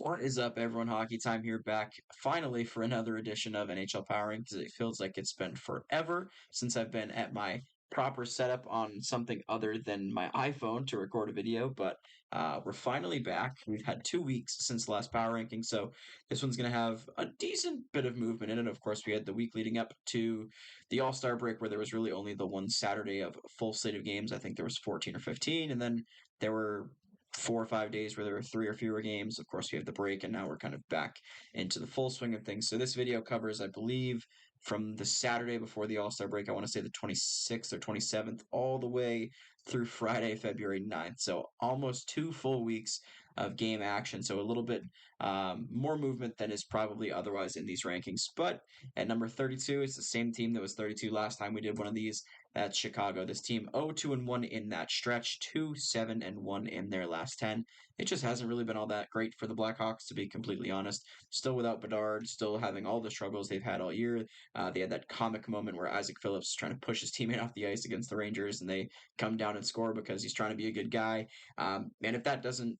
What is up, everyone? Hockey Time here, back finally for another edition of NHL Powering because it feels like it's been forever since I've been at my proper setup on something other than my iPhone to record a video. But we're finally back. We've had 2 weeks since the last power ranking, so this one's going to have a decent bit of movement in it. Of course, we had the week leading up to the All-Star break where there was really only the one Saturday of a full slate of games. I think there was 14 or 15, and then there were 4 or 5 days where there were three or fewer games. Of course, we have the break, and now we're kind of back into the full swing of things. So this video covers, I believe, from the Saturday before the All Star break. I want to say the 26th or 27th, all the way through Friday, February 9th. So almost 2 full weeks of game action. So a little bit more movement than is probably otherwise in these rankings. But at number 32, it's the same team that was 32 last time we did one of these. That's Chicago. This team 0-2-1 in that stretch, 2-7-1 in their last 10. It just hasn't really been all that great for the Blackhawks, to be completely honest. Still without Bedard, still having all the struggles they've had all year. They had that comic moment where Isaac Phillips is trying to push his teammate off the ice against the Rangers, and they come down and score because he's trying to be a good guy. And if that doesn't,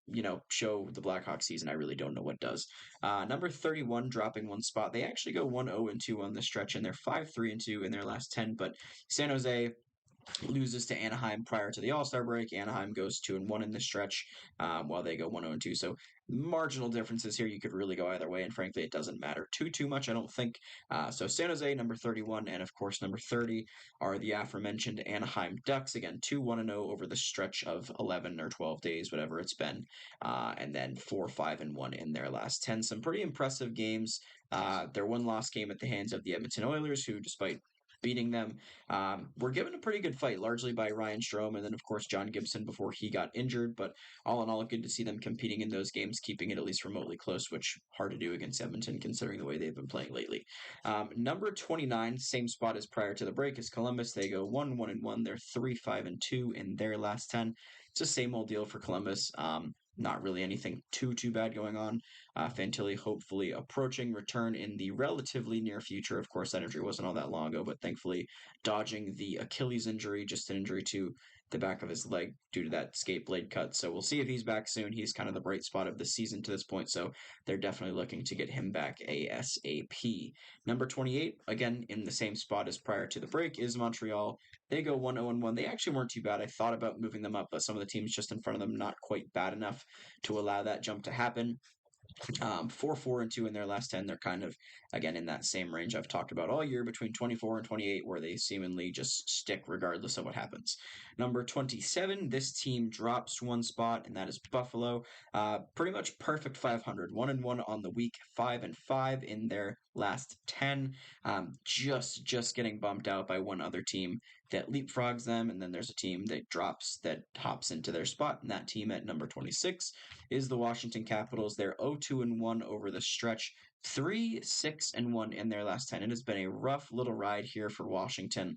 show the Blackhawks season, I really don't know what does. Number 31 dropping one spot. They actually go 1-0-2 on the stretch, and they're 5-3-2 in their last 10. But San Jose loses to Anaheim prior to the All-Star break. Anaheim goes 2-1 in this stretch, while they go 1-0-2. So marginal differences here. You could really go either way, and frankly, it doesn't matter too much, I don't think. So San Jose, number 31, and of course, number 30 are the aforementioned Anaheim Ducks. Again, 2-1-0 over the stretch of 11 or 12 days, whatever it's been, and then 4-5-1 in their last 10. Some pretty impressive games. Their one loss game at the hands of the Edmonton Oilers, who, despite beating them, were given a pretty good fight, largely by Ryan Strome and then, of course, John Gibson before he got injured. But all in all, good to see them competing in those games, keeping it at least remotely close, which hard to do against Edmonton considering the way they've been playing lately. Number 29, same spot as prior to the break, is Columbus. They go 1-1-1. They're 3-5-2 in their last 10. It's the same old deal for Columbus. Not really anything too bad going on. Fantilli hopefully approaching return in the relatively near future. Of course, that injury wasn't all that long ago, but thankfully dodging the Achilles injury, just an injury to the back of his leg due to that skate blade cut. So we'll see if he's back soon. He's kind of the bright spot of the season to this point, so they're definitely looking to get him back ASAP. Number 28, again in the same spot as prior to the break, is Montreal. They go 1-0-1. They actually weren't too bad. I thought about moving them up, but some of the teams just in front of them not quite bad enough to allow that jump to happen. 4-4-2 in their last 10. They're kind of, again, in that same range I've talked about all year, between 24 and 28, where they seemingly just stick regardless of what happens. Number 27, this team drops one spot, and that is Buffalo. Pretty much perfect 500, 1-1 on the week, 5-5 in their last 10. Just getting bumped out by one other team that leapfrogs them, and then there's a team that hops into their spot, and that team at number 26 is the Washington Capitals. They're 0-2-1 over the stretch, 3-6-1 in their last 10. It has been a rough little ride here for Washington.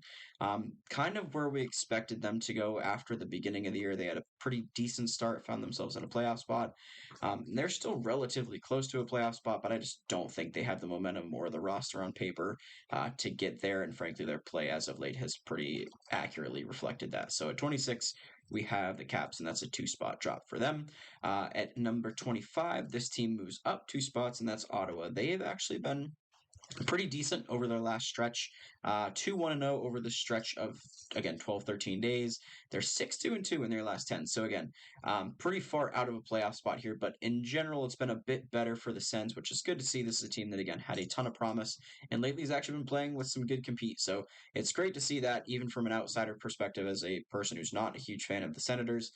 Kind of where we expected them to go after the beginning of the year. They had a pretty decent start, found themselves in a playoff spot. They're still relatively close to a playoff spot, but I just don't think they have the momentum or the roster on paper to get there. And frankly, their play as of late has pretty accurately reflected that. So at 26, we have the Caps, and that's a 2-spot drop for them. At number 25, this team moves up 2 spots, and that's Ottawa. They have actually been pretty decent over their last stretch. 2-1-0 over the stretch of, again, 12-13 days. They're 6-2-2 in their last 10. So again, pretty far out of a playoff spot here, but in general, it's been a bit better for the Sens, which is good to see. This is a team that, again, had a ton of promise, and lately has actually been playing with some good compete. So it's great to see that, even from an outsider perspective, as a person who's not a huge fan of the Senators.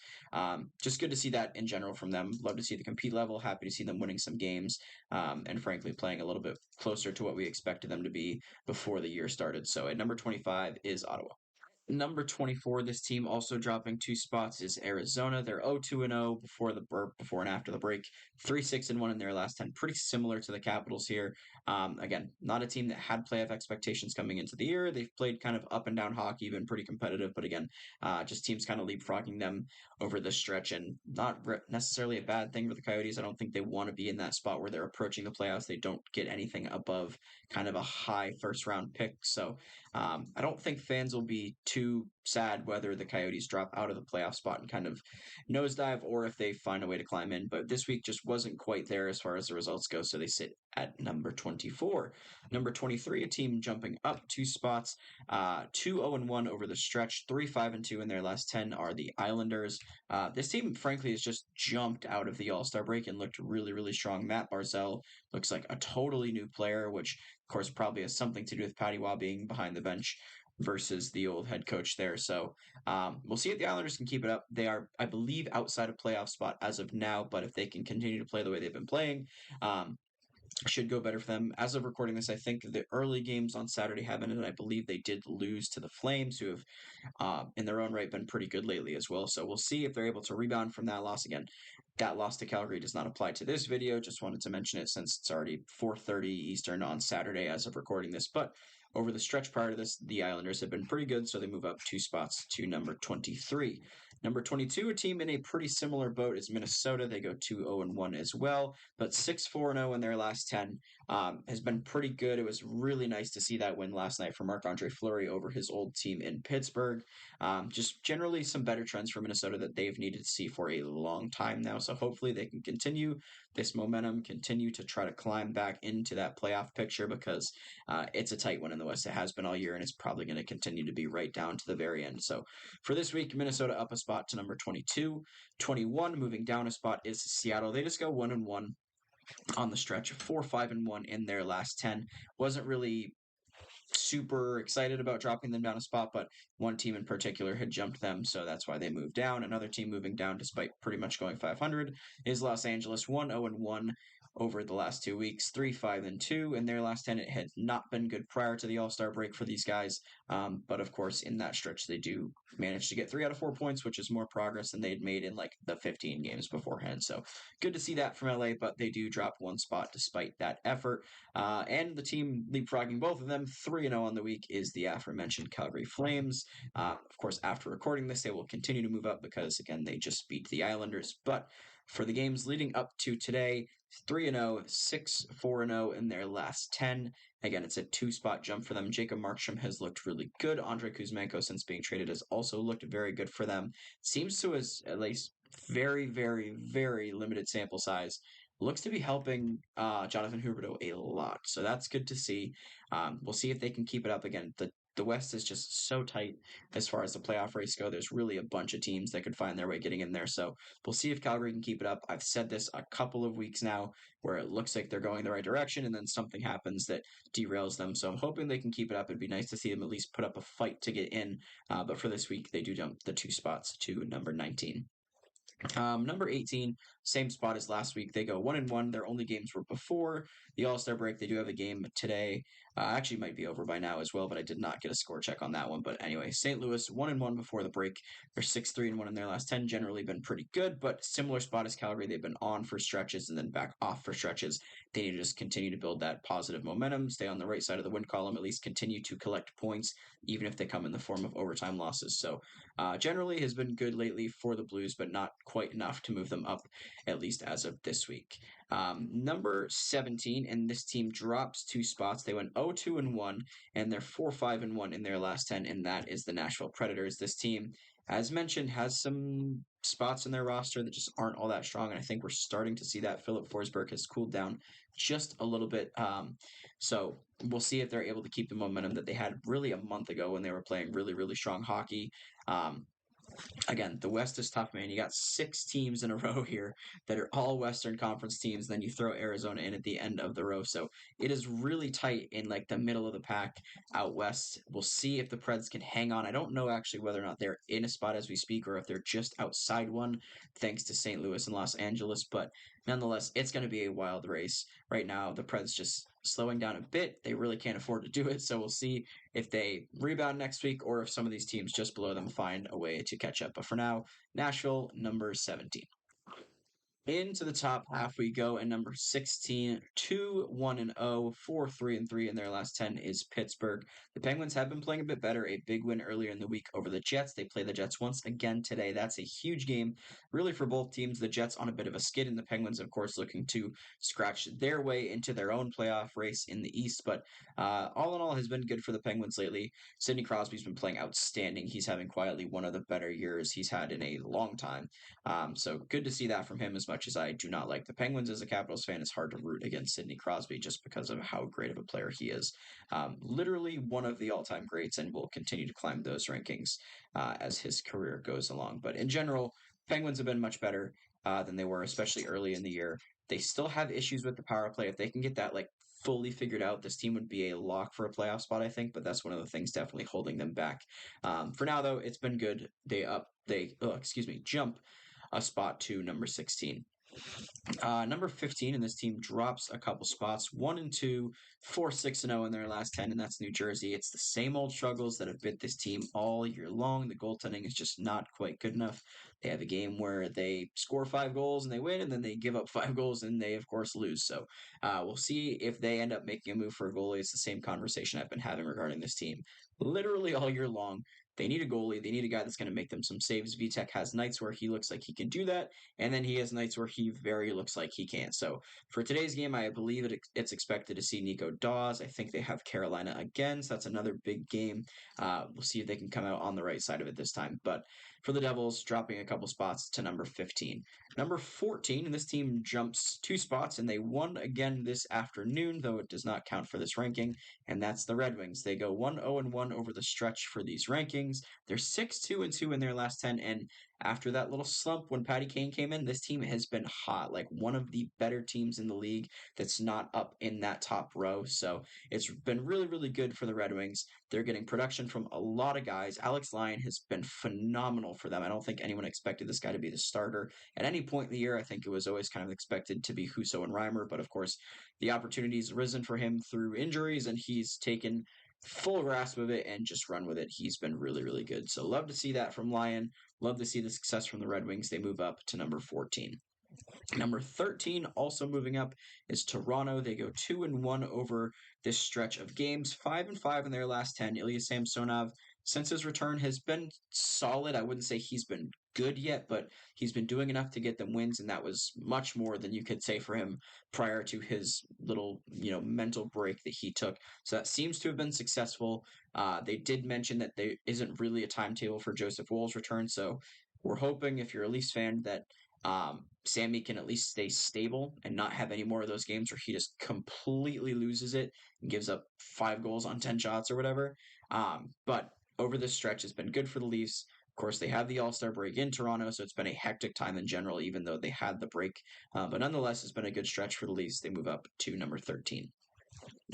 Just good to see that in general from them. Love to see the compete level. Happy to see them winning some games, and frankly, playing a little bit closer to what we expected them to be before the year started. So at number 25 is Ottawa. Number 24, this team also dropping 2 spots, is Arizona. They're 0-2-0 before and after the break, 3-6-1 in their last 10. Pretty similar to the Capitals here. Again, not a team that had playoff expectations coming into the year. They've played kind of up and down hockey, been pretty competitive, but again, just teams kind of leapfrogging them over the stretch, and not necessarily a bad thing for the Coyotes. I don't think they want to be in that spot where they're approaching the playoffs. They don't get anything above kind of a high first round pick. So I don't think fans will be too sad whether the Coyotes drop out of the playoff spot and kind of nosedive, or if they find a way to climb in. But this week just wasn't quite there as far as the results go, so they sit at number 24. Number 23, a team jumping up 2 spots, 2-0-1 over the stretch, 3-5-2 in their last 10 are the Islanders. This team, frankly, has just jumped out of the All-Star break and looked really, really strong. Matt Barzal looks like a totally new player, which, of course, probably has something to do with Patty Waugh being behind the bench versus the old head coach there. So we'll see if the Islanders can keep it up. They are, I believe, outside of playoff spot as of now, but if they can continue to play the way they've been playing, should go better for them. As of recording this, I think the early games on Saturday have ended, and I believe they did lose to the Flames, who have, in their own right, been pretty good lately as well. So we'll see if they're able to rebound from that loss again. That loss to Calgary does not apply to this video. Just wanted to mention it since it's already 4:30 Eastern on Saturday as of recording this. But over the stretch prior to this, the Islanders have been pretty good, so they move up 2 spots to number 23. Number 22, a team in a pretty similar boat is Minnesota. They go 2-0-1 as well, but 6-4-0 in their last 10 has been pretty good. It was really nice to see that win last night for Marc-Andre Fleury over his old team in Pittsburgh. Just generally some better trends for Minnesota that they've needed to see for a long time now. So hopefully they can continue this momentum, continue to try to climb back into that playoff picture, because it's a tight one in the West. It has been all year, and it's probably going to continue to be right down to the very end. So for this week, Minnesota up a spot to number 22. 21, moving down a spot, is Seattle. They just go 1-1 on the stretch, 4-5-1 in their last 10. Wasn't really super excited about dropping them down a spot, but one team in particular had jumped them, so that's why they moved down. Another team moving down despite pretty much going 500 is Los Angeles, 1-0-1 over the last 2 weeks, 3-5-2 in their last 10. It had not been good prior to the All-Star break for these guys, but of course in that stretch they do manage to get 3 out of 4 points, which is more progress than they'd made in like the 15 games beforehand. So good to see that from LA, but they do drop 1 spot despite that effort. And the team leapfrogging both of them, 3-0 on the week, is the aforementioned Calgary Flames. Of course, after recording this, they will continue to move up because, again, they just beat the Islanders. But for the games leading up to today, 3-0, 6-4-0 in their last 10. Again, it's a 2-spot jump for them. Jacob Markstrom has looked really good. Andrei Kuzmenko, since being traded, has also looked very good for them. Seems to us, at least very, very, very limited sample size, looks to be helping Jonathan Huberdeau a lot. So that's good to see. We'll see if they can keep it up again. The West is just so tight as far as the playoff race go. There's really a bunch of teams that could find their way getting in there. So we'll see if Calgary can keep it up. I've said this a couple of weeks now where it looks like they're going the right direction, and then something happens that derails them. So I'm hoping they can keep it up. It'd be nice to see them at least put up a fight to get in. But for this week, they do jump the 2 spots to number 19. Number 18, same spot as last week. They go 1-1. Their only games were before the All-Star break. They do have a game today. Actually, might be over by now as well, but I did not get a score check on that one. But anyway, St. Louis 1-1 before the break. They're 6-3-1 in their last 10. Generally been pretty good, but similar spot as Calgary. They've been on for stretches and then back off for stretches. They need to just continue to build that positive momentum, stay on the right side of the win column, at least continue to collect points, even if they come in the form of overtime losses. So generally has been good lately for the Blues, but not quite enough to move them up, at least as of this week. Number 17, and this team drops 2 spots. They went 0-2-1, and they're 4-5-1 in their last 10, and that is the Nashville Predators. This team, as mentioned, has some spots in their roster that just aren't all that strong, and I think we're starting to see that. Philip Forsberg has cooled down just a little bit, so we'll see if they're able to keep the momentum that they had really a month ago when they were playing really, really strong hockey. Again, the West is tough, man. You got 6 teams in a row here that are all Western Conference teams. Then you throw Arizona in at the end of the row. So it is really tight in like the middle of the pack out West. We'll see if the Preds can hang on. I don't know actually whether or not they're in a spot as we speak or if they're just outside one thanks to St. Louis and Los Angeles. But nonetheless, it's going to be a wild race. Right now, the Preds just slowing down a bit. They really can't afford to do it. So we'll see if they rebound next week or if some of these teams just below them find a way to catch up. But for now, Nashville, number 17. Into the top half we go, and number 16, 2-1-0, 4-3-3 in their last 10 is Pittsburgh. The Penguins have been playing a bit better. A big win earlier in the week over the Jets. They play the Jets once again today. That's a huge game, really, for both teams. The Jets on a bit of a skid, and the Penguins, of course, looking to scratch their way into their own playoff race in the East. But all in all, has been good for the Penguins lately. Sidney Crosby's been playing outstanding. He's having quietly one of the better years he's had in a long time. So good to see that from him. As much as I do not like the Penguins as a Capitals fan, it's hard to root against Sidney Crosby just because of how great of a player he is. Literally one of the all-time greats, and will continue to climb those rankings as his career goes along. But in general, Penguins have been much better than they were, especially early in the year. They still have issues with the power play. If they can get that fully figured out, this team would be a lock for a playoff spot, I think. But that's one of the things definitely holding them back. For now, though, it's been good. They jump a spot to number 16. Number 15, and this team drops a couple spots, 1-2, 4-6-0 in their last 10, and that's New Jersey. It's the same old struggles that have bit this team all year long. The goaltending is just not quite good enough. They have a game where they score 5 goals and they win, and then they give up 5 goals and they, of course, lose. So we'll see if they end up making a move for a goalie. It's the same conversation I've been having regarding this team literally all year long. They need a goalie. They need a guy that's going to make them some saves. Vitek has nights where he looks like he can do that, and then he has nights where he very looks like he can't. So for today's game, I believe it's expected to see Nico Dawes. I think they have Carolina again, so that's another big game. We'll see if they can come out on the right side of it this time. But for the Devils, dropping a couple spots to number 15. Number 14, and this team jumps 2 spots, and they won again this afternoon, though it does not count for this ranking, and that's the Red Wings. They go 1-0-1 over the stretch for these rankings. They're 6-2-2 in their last 10, and after that little slump when Patty Kane came in, this team has been hot, like one of the better teams in the league that's not up in that top row. So it's been really, really good for the Red Wings. They're getting production from a lot of guys. Alex Lyon has been phenomenal for them. I don't think anyone expected this guy to be the starter at any point in the year. I think it was always kind of expected to be Husso and Reimer, but of course, the opportunity's risen for him through injuries, and he's taken full grasp of it and just run with it. He's been really, really good. So love to see that from Lyon. Love to see the success from the Red Wings. They move up to number 14. Number 13, also moving up, is Toronto. They go 2-1 over this stretch of games, 5-5 in their last 10. Ilya Samsonov, since his return, has been solid. I wouldn't say he's been good yet, but he's been doing enough to get them wins, and that was much more than you could say for him prior to his little, mental break that he took. So that seems to have been successful. They did mention that there isn't really a timetable for Joseph Woll's return, so we're hoping, if you're a Leafs fan, that Sammy can at least stay stable and not have any more of those games where he just completely loses it and gives up 5 goals on 10 shots or whatever. But over this stretch, it's been good for the Leafs. Of course, they have the All-Star break in Toronto, so it's been a hectic time in general, even though they had the break. But nonetheless, it's been a good stretch for the Leafs. They move up to number 13.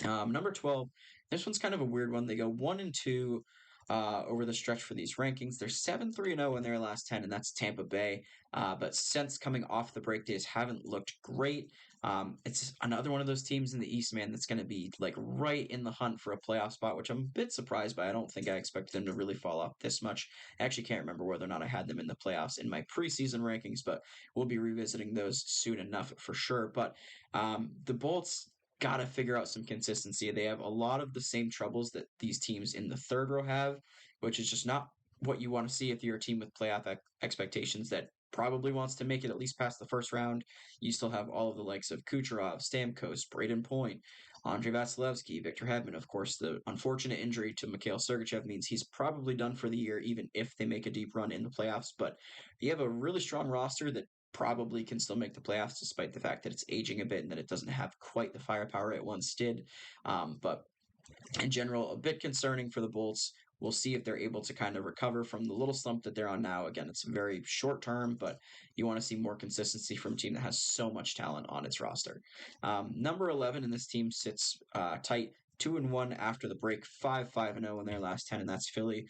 Number 12, this one's kind of a weird one. They go 1-2 over the stretch for these rankings. They're 7-3-0 in their last 10, and that's Tampa Bay. But since coming off the break days, haven't looked great. It's another one of those teams in the East, man, that's going to be like right in the hunt for a playoff spot, which I'm a bit surprised by. I don't think I expected them to really fall off this much. I actually can't remember whether or not I had them in the playoffs in my preseason rankings, but we'll be revisiting those soon enough for sure. But the Bolts got to figure out some consistency. They have a lot of the same troubles that these teams in the third row have, which is just not what you want to see if you're a team with playoff expectations that probably wants to make it at least past the first round. You still have all of the likes of Kucherov, Stamkos, Braden Point, Andrei Vasilevsky, Victor Hedman. Of course, the unfortunate injury to Mikhail Sergachev means he's probably done for the year, even if they make a deep run in the playoffs. But you have a really strong roster that probably can still make the playoffs despite the fact that it's aging a bit and that it doesn't have quite the firepower it once did. But in general, a bit concerning for the Bolts. We'll see if they're able to kind of recover from the little slump that they're on now. Again, it's very short term, but you want to see more consistency from a team that has so much talent on its roster. Number 11, and this team sits tight 2-1 after the break, 5-5-0 in their last 10, and that's Philly.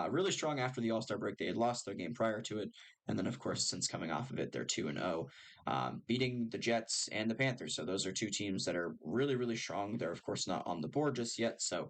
Really strong after the All-Star break. They had lost their game prior to it. And then, of course, since coming off of it, they're 2-0, beating the Jets and the Panthers. So those are two teams that are really, really strong. They're, of course, not on the board just yet. So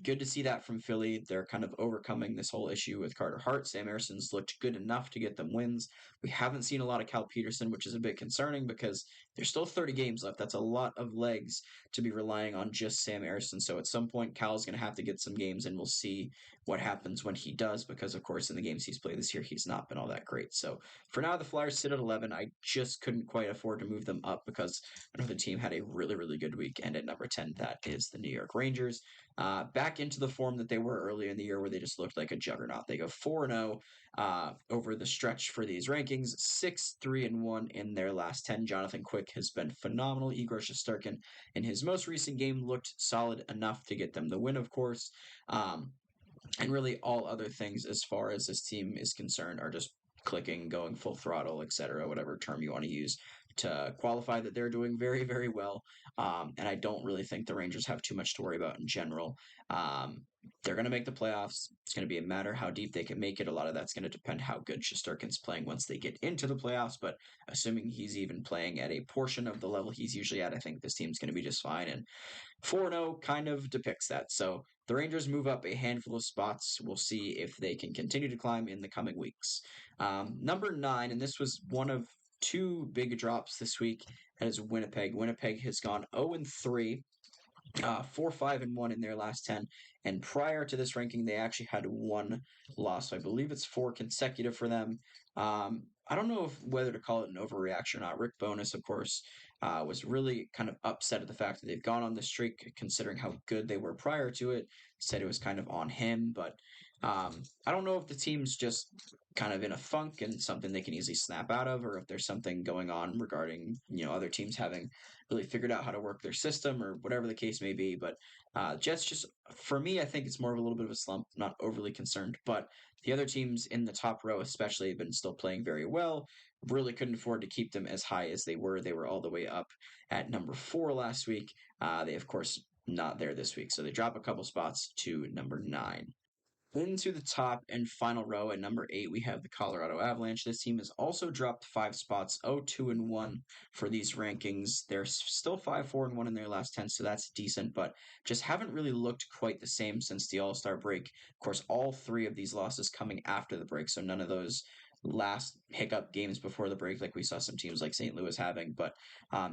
good to see that from Philly. They're kind of overcoming this whole issue with Carter Hart. Sam Erson's looked good enough to get them wins. We haven't seen a lot of Cal Peterson, which is a bit concerning because there's still 30 games left. That's a lot of legs to be relying on just Sam Erson. So at some point, Cal's going to have to get some games, and we'll see what happens when he does because, of course, in the games he's played this year, he's not been all that great. So for now, the Flyers sit at 11. I just couldn't quite afford to move them up because another team had a really, really good week. And at number 10, that is the New York Rangers. Back into the form that they were earlier in the year where they just looked like a juggernaut. They go 4-0 over the stretch for these rankings, 6-3-1 in their last 10. Jonathan Quick has been phenomenal. Igor Shesterkin in his most recent game looked solid enough to get them the win, of course. And really all other things as far as this team is concerned are just clicking, going full throttle, etc., whatever term you want to use to qualify that they're doing very, very well. And I don't really think the Rangers have too much to worry about in general. They're going to make the playoffs. It's going to be a matter how deep they can make it. A lot of that's going to depend how good Shesterkin's playing once they get into the playoffs. But assuming he's even playing at a portion of the level he's usually at, I think this team's going to be just fine. And 4-0 kind of depicts that. So the Rangers move up a handful of spots. We'll see if they can continue to climb in the coming weeks. Number 9, and this was one of two big drops this week, that is Winnipeg. Winnipeg has gone 0-3. 4-5-1 in their last 10. And prior to this ranking, they actually had one loss. So I believe it's 4 consecutive for them. I don't know whether to call it an overreaction or not. Rick Bowness, of course, was really kind of upset at the fact that they've gone on this streak, considering how good they were prior to it. Said it was kind of on him, but I don't know if the team's just kind of in a funk and something they can easily snap out of, or if there's something going on regarding other teams having really figured out how to work their system or whatever the case may be. But Jets just, for me, I think it's more of a little bit of a slump, not overly concerned. But the other teams in the top row especially have been still playing very well. Really couldn't afford to keep them as high as they were. They were all the way up at number 4 last week. They, of course, not there this week. So they drop a couple spots to number 9. Into the top and final row at number 8, we have the Colorado Avalanche. This team has also dropped 5 spots, 0-2-1 for these rankings. They're still 5-4-1 in their last 10, so that's decent, but just haven't really looked quite the same since the All-Star break. Of course, all 3 of these losses coming after the break, so none of those last hiccup games before the break like we saw some teams like St. Louis having, but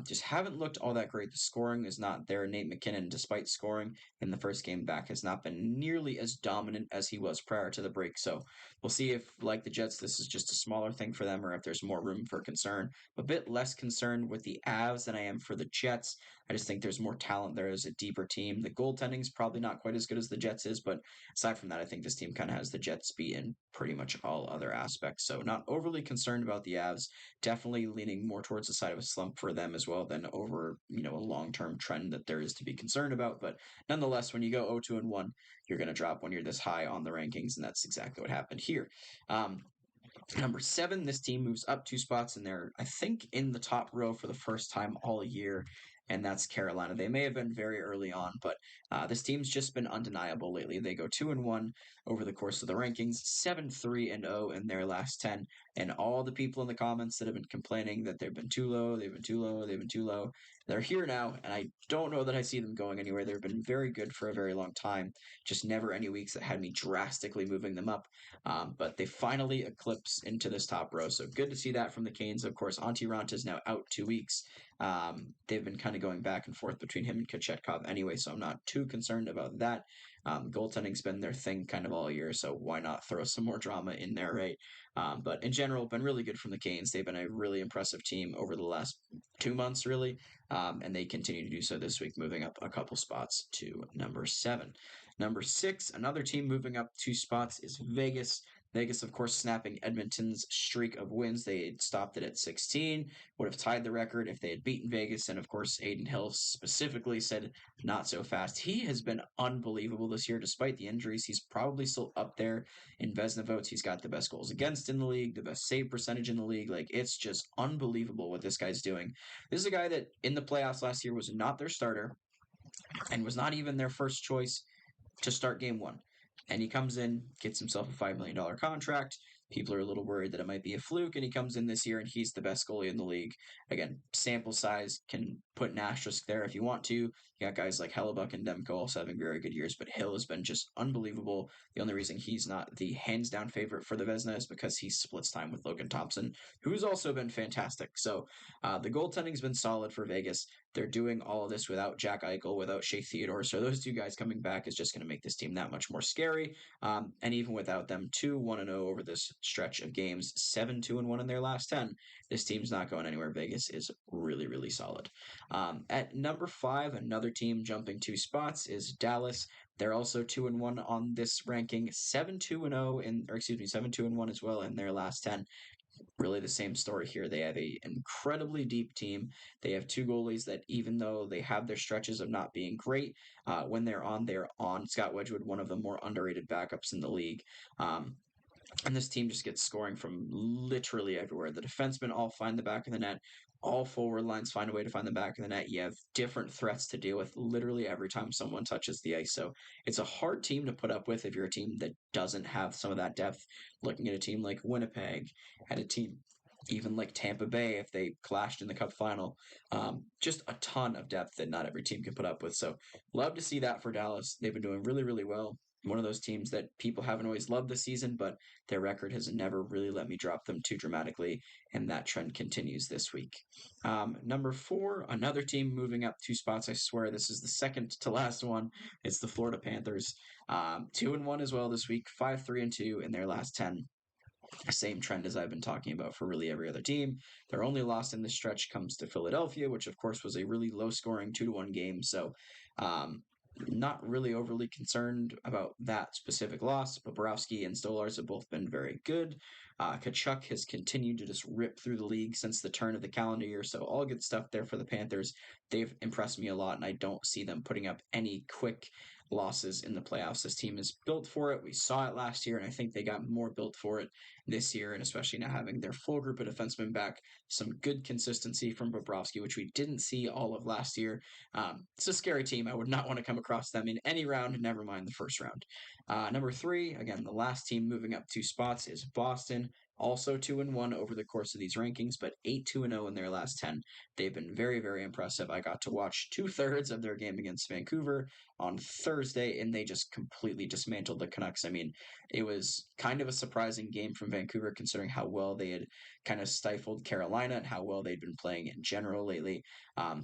just haven't looked all that great. The scoring is not there. Nate McKinnon, despite scoring in the first game back, has not been nearly as dominant as he was prior to the break. So we'll see if, like the Jets, this is just a smaller thing for them or if there's more room for concern. I'm a bit less concerned with the Avs than I am for the Jets. I just think there's more talent there as a deeper team. The goaltending is probably not quite as good as the Jets is, but aside from that, I think this team kind of has the Jets beat in pretty much all other aspects. So not overly concerned about the Avs. Definitely leaning more towards the side of a slump for them as well than over, a long-term trend that there is to be concerned about. But nonetheless, when you go 0-2-1, you're going to drop when you're this high on the rankings, and that's exactly what happened here. Number 7, this team moves up 2 spots, and they're, I think, in the top row for the first time all year, and that's Carolina. They may have been very early on, but this team's just been undeniable lately. They go 2-1 over the course of the rankings, 7-3-0 in their last 10, and all the people in the comments that have been complaining that they've been too low, they've been too low, they've been too low, they're here now, and I don't know that I see them going anywhere. They've been very good for a very long time, just never any weeks that had me drastically moving them up. But they finally eclipse into this top row. So good to see that from the Canes. Of course, Antti Raanta is now out 2 weeks. They've been kind of going back and forth between him and Kochetkov anyway, so I'm not too concerned about that. Goaltending's been their thing kind of all year, so why not throw some more drama in there, right? But in general, been really good from the Canes. They've been a really impressive team over the last 2 months, really, and they continue to do so this week, moving up a couple spots to number 7. Number 6, another team moving up 2 spots is Vegas. Vegas, of course, snapping Edmonton's streak of wins. They had stopped it at 16, would have tied the record if they had beaten Vegas. And, of course, Aiden Hill specifically said not so fast. He has been unbelievable this year, despite the injuries. He's probably still up there in Vezina votes. He's got the best goals against in the league, the best save percentage in the league. Like, it's just unbelievable what this guy's doing. This is a guy that in the playoffs last year was not their starter and was not even their first choice to start game 1. And he comes in, gets himself a $5 million contract, People are a little worried that it might be a fluke, and he comes in this year and he's the best goalie in the league. Again, sample size can put an asterisk there if you want to. You got guys like Hellebuck and Demko also having very good years, but Hill has been just unbelievable. The only reason he's not the hands down favorite for the Vezina is because he splits time with Logan Thompson, who's also been fantastic. So the goaltending's been solid for Vegas. They're doing all of this without Jack Eichel, without Shea Theodore. So those two guys coming back is just going to make this team that much more scary. And even without them, 2-1-0 over this stretch of games, 7-2-1 in their last 10. This team's not going anywhere. Vegas is really, really solid. At number 5, another team jumping 2 spots is Dallas. They're also 2-1 on this ranking, 7-2-0 or excuse me, 7-2-1 as well in their last 10. Really the same story here. They have a incredibly deep team. They have two goalies that, even though they have their stretches of not being great, when they're on, they're on. Scott Wedgwood, one of the more underrated backups in the league. And this team just gets scoring from literally everywhere. The defensemen all find the back of the net. All forward lines find a way to find the back of the net. You have different threats to deal with literally every time someone touches the ice. So it's a hard team to put up with if you're a team that doesn't have some of that depth. Looking at a team like Winnipeg, at a team even like Tampa Bay, if they clashed in the Cup final, just a ton of depth that not every team can put up with. So love to see that for Dallas. They've been doing really, really well. One of those teams that people haven't always loved this season, but their record has never really let me drop them too dramatically, and that trend continues this week. Number 4, another team moving up 2 spots. I swear this is the second to last one. It's the Florida Panthers, 2-1 as well this week, 5-3-2 in their last 10. Same trend as I've been talking about for really every other team. Their only loss in this stretch comes to Philadelphia, which of course was a really low-scoring 2-1 game. So um, not really overly concerned about that specific loss. Bobrovsky and Stolars have both been very good. Kachuk has continued to just rip through the league since the turn of the calendar year. So all good stuff there for the Panthers. They've impressed me a lot, and I don't see them putting up any quick losses in the playoffs. This team is built for it. We saw it last year, and I think they got more built for it this year, and especially now having their full group of defensemen back. Some good consistency from Bobrovsky, which we didn't see all of last year. It's a scary team. I would not want to come across them in any round, never mind the first round. Number 3, again, the last team moving up 2 spots is Boston. Also 2-1 over the course of these rankings, but 8-2-0 in their last 10. They've been very, very impressive. I got to watch 2/3 of their game against Vancouver on Thursday, and they just completely dismantled the Canucks. I mean, it was kind of a surprising game from Vancouver considering how well they had kind of stifled Carolina and how well they'd been playing in general lately.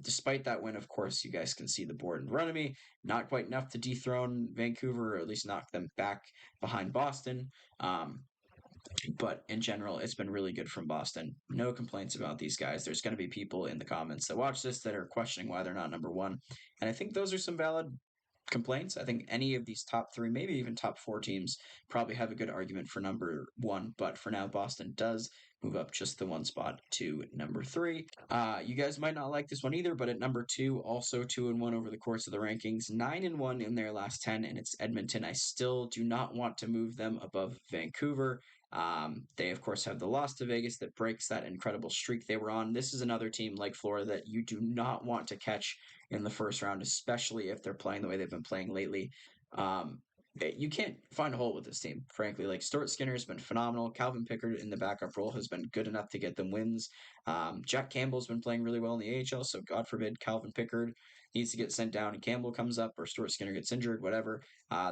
Despite that win, of course, you guys can see the board in front of me. Not quite enough to dethrone Vancouver, or at least knock them back behind Boston. But in general, it's been really good from Boston. No complaints about these guys. There's going to be people in the comments that watch this that are questioning why they're not number 1. And I think those are some valid complaints. I think any of these top 3, maybe even top 4 teams probably have a good argument for number 1. But for now, Boston does move up just the 1 spot to number 3. You guys might not like this one either, but at number 2, also 2-1 over the course of the rankings, 9-1 in their last 10, and it's Edmonton. I still do not want to move them above Vancouver. They, of course, have the loss to Vegas that breaks that incredible streak they were on. This is another team like Florida that you do not want to catch in the first round, especially if they're playing the way they've been playing lately. You can't find a hole with this team, frankly. Like, Stuart Skinner has been phenomenal. Calvin Pickard in the backup role has been good enough to get them wins. Jack Campbell's been playing really well in the AHL, so God forbid Calvin Pickard needs to get sent down and Campbell comes up or Stuart Skinner gets injured, whatever.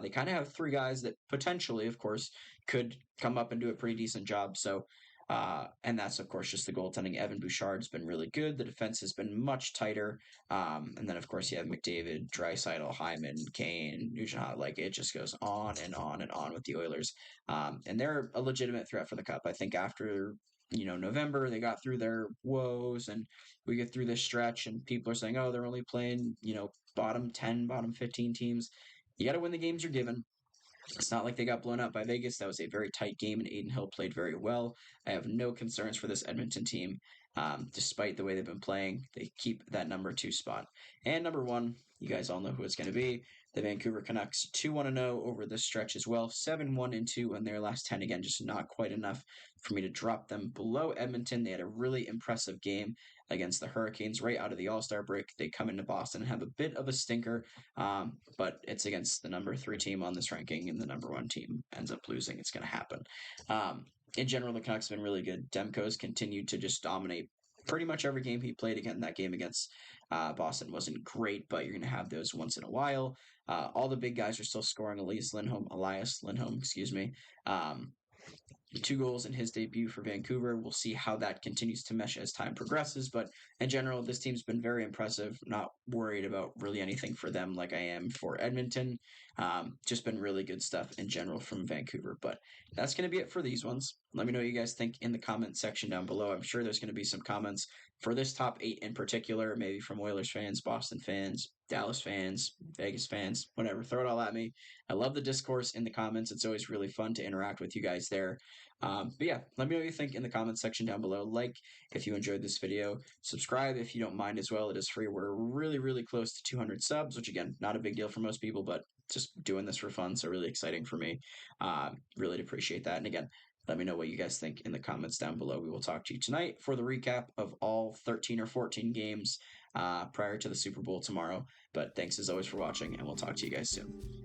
They kind of have 3 guys that potentially, of course, could come up and do a pretty decent job. So, and that's, of course, just the goaltending. Evan Bouchard's been really good. The defense has been much tighter. And then, of course, you have McDavid, Draisaitl, Hyman, Kane, Nugent. Like, it just goes on and on and on with the Oilers. And they're a legitimate threat for the Cup. I think after November, they got through their woes and we get through this stretch and people are saying, oh, they're only playing, bottom 10, bottom 15 teams. You got to win the games you're given. It's not like they got blown out by Vegas. That was a very tight game, and Aiden Hill played very well. I have no concerns for this Edmonton team, despite the way they've been playing. They keep that number 2 spot. And number 1, you guys all know who it's going to be. The Vancouver Canucks, 2-1-0 over this stretch as well. 7-1-2 in their last 10. Again, just not quite enough for me to drop them below Edmonton. They had a really impressive game against the Hurricanes right out of the All-Star break. They come into Boston and have a bit of a stinker, but it's against the number 3 team on this ranking, and the number 1 team ends up losing. It's going to happen. in general, the Canucks have been really good. Demko's continued to just dominate pretty much every game he played. Again, that game against Boston wasn't great, but you're going to have those once in a while. All the big guys are still scoring. Elias Lindholm, excuse me. Um, 2 goals in his debut for Vancouver. We'll see how that continues to mesh as time progresses. But in general, this team's been very impressive. Not worried about really anything for them like I am for Edmonton. Just been really good stuff in general from Vancouver. But that's going to be it for these ones. Let me know what you guys think in the comment section down below. I'm sure there's going to be some comments for this top 8 in particular, maybe from Oilers fans, Boston fans, Dallas fans, Vegas fans, whatever. Throw it all at me. I love the discourse in the comments. It's always really fun to interact with you guys there. But yeah, let me know what you think in the comments section down below. Like if you enjoyed this video, subscribe if you don't mind as well. It is free. We're really, really close to 200 subs, which again, not a big deal for most people, but just doing this for fun. So really exciting for me. Really appreciate that. And again, let me know what you guys think in the comments down below. We will talk to you tonight for the recap of all 13 or 14 games prior to the Super Bowl tomorrow. But thanks as always for watching, and we'll talk to you guys soon.